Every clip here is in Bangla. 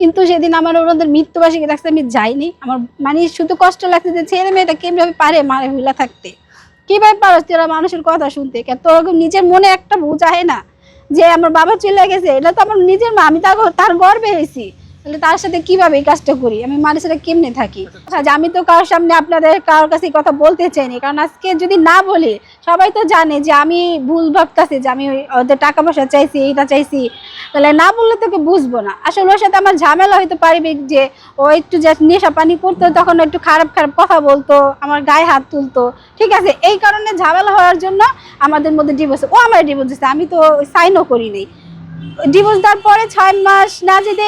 কিন্তু সেদিন আমার ওদের মৃত্যুবার্ষিকী থাকতে আমি যাইনি। আমার মানে শুধু কষ্ট লাগছে যে ছেলে মেয়েটা কিভাবে পারে মারে ভুলা থাকতে, কিভাবে পারস তোরা মানুষের কথা শুনতে। তোর নিজের মনে একটা বুঝ আহে না যে আমার বাবা চলে গেছে, এটা তো আমার নিজের মা, আমি তার গর্বে হয়েছি, তাহলে তার সাথে কিভাবে এই কাজটা করি, আমি মায়ের সাথে কেমনে থাকি। আমি তো কারোর সামনে আপনাদের কারোর কাছে কথা বলতে চাইনি, কারণ আজকে যদি না বলি সবাই তো জানে যে আমি ভুল ভাবতেছি, যে আমি ওদের টাকা পয়সা চাইছি, এটা চাইছি, তাহলে না বললে তোকে বুঝবো না। আসলে ওর সাথে আমার ঝামেলা হইতে পারিবে, যে ও একটু নেশা পানি করতো, তখন একটু খারাপ খারাপ কথা বলতো, আমার গায়ে হাত তুলতো, ঠিক আছে, এই কারণে ঝামেলা হওয়ার জন্য আমাদের মধ্যে ডিভোর্স। ও আমার ডিভোর্স দিচ্ছে, আমি তো সাইনও করিনি। ডিভোর্স দেওয়ার পরে 6 মাস না যেতে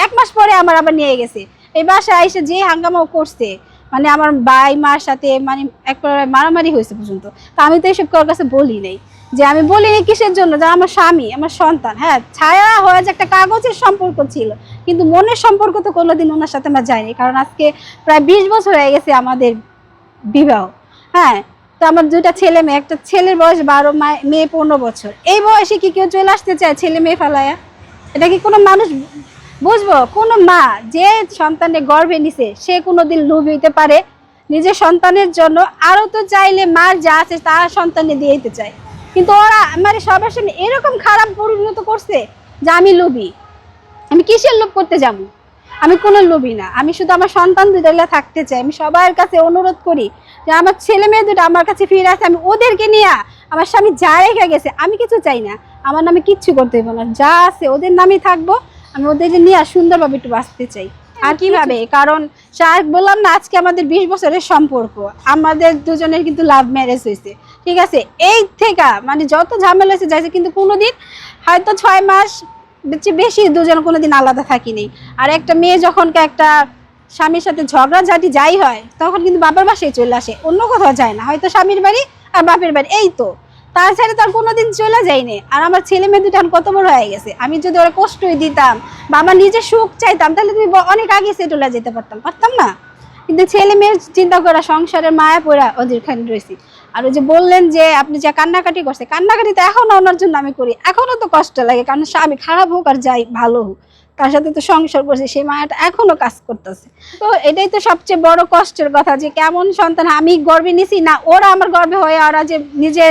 1 মাস পরে আমার আবার নিয়ে গেছে। এই বাসায় এসে যে হাঙ্গামাও করছে, মানে আমার ভাই মার সাথে মানে একবারে মারামারি হয়েছে পর্যন্ত। তা আমি তো এইসব কারোর কাছে বলি নাই, যে আমি বলিনি কিসের জন্য, যে আমার স্বামী আমার সন্তান, হ্যাঁ ছায়া হয়ে যে একটা কাগজের সম্পর্ক ছিল, কিন্তু মনের সম্পর্ক তো কোনোদিন ওনার সাথে আমার যায়নি। কারণ আজকে প্রায় 20 বছর হয়ে গেছে আমাদের বিবাহ। হ্যাঁ, তো আমার 2টা ছেলে মেয়ে, একটা ছেলের বয়স 12, মেয়ে 15 বছর। এই বয়সে কি কেউ চলে আসতে চায় ছেলে মেয়ে ফেলায়া? এটা কি কোনো মানুষ বুঝবো? কোনো মা যে সন্তানের গর্ভে নিছে সে কোনোদিন লোভী হইতে পারে নিজের সন্তানের জন্য? আরো তো চাইলে মার যা আছে তার সন্তানে দিয়ে দিতে চায়, কিন্তু ওরা আমার সবার সামনে এরকম খারাপ পরিণত করছে যে আমি লোভী। আমি কিসের লোভ করতে যাবো? আমি কোনো লোভী না, আমি শুধু আমার সন্তান 2টা থাকতে চাই। আমি সবার কাছে অনুরোধ করি যে আমার ছেলে মেয়ে 2টা আমার কাছে ফিরে আসে, আমি ওদেরকে নিয়ে, আমার স্বামী যা রেখে গেছে আমি কিছু চাই না, আমার নামে কিচ্ছু করতে হইব না, যা আছে ওদের নামেই থাকবো, আমি ওদেরকে নিয়ে সুন্দরভাবে একটু বাঁচতে চাই। আর কিভাবে? কারণ বললাম না আজকে আমাদের 20 বছরের সম্পর্ক, আমাদের দুজনের কিন্তু লাভ ম্যারেজ হয়েছে, ঠিক আছে। এই থেকে মানে যত ঝামেলা হয়েছে যাইছে, কিন্তু কোনোদিন হয়তো 6 মাস বেশি দুজন কোনোদিন আলাদা থাকিনি। আর একটা মেয়ে যখন একটা স্বামীর সাথে ঝগড়াঝাটি যাই হয়, তখন কিন্তু বাবার বাসায় চলে আসে, অন্য কোথাও যায় না, হয়তো স্বামীর বাড়ি আর বাপের বাড়ি, এই তো, তাছাড়া তার কোনোদিন চলে যায়নি। আর আমার ছেলে মেয়ে 2টা কত বড় হয়ে গেছে, আমি যদি ওরা কষ্টই দিতাম বা আমার নিজের সুখ চাইতাম, তাহলে তুমি অনেক আগে সেটলে যেতে পারতাম না। কিন্তু ছেলে মেয়ের চিন্তা করা, সংসারের মায়া পড়া ওদের খান রয়েছি। আর ওই যে বললেন যে আপনি যা কান্নাকাটি করছে, কান্নাকাটি তো এখনো ওনার জন্য আমি করি, এখনো তো কষ্ট লাগে, কারণ স্বামী খারাপ হোক আর যাই ভালো হোক, তার সাথে তো সংসার করছে, সেই মায়াটা এখনো কাজ করতেছে। তো এটাই তো সবচেয়ে বড় কষ্টের কথা, যে কেমন সন্তান আমি গর্বে নিছি না, ওরা আমার গর্বে হয়ে ওরা যে নিজে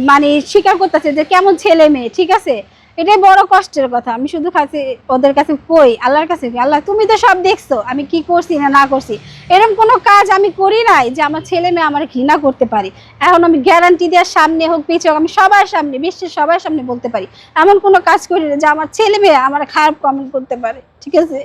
মানে স্বীকার করতেছে যে কেমন ছেলে মেয়ে, ঠিক আছে, এটাই বড় কষ্টের কথা। আমি শুধু কাছে ওদের কাছে কই, আল্লাহর কাছে, আল্লাহ তুমি তো সব দেখছো আমি কি করছি না করছি, এরকম কোনো কাজ আমি করি নাই যে আমার ছেলে মেয়ে আমার ঘৃণা করতে পারি। এখন আমি গ্যারান্টি দেওয়ার সামনে হোক পিছিয়ে হোক, আমি সবার সামনে, বিশ্বের সবার সামনে বলতে পারি এমন কোনো কাজ করি না যে আমার ছেলে মেয়ে আমার খারাপ কমেন্ট করতে পারে, ঠিক আছে।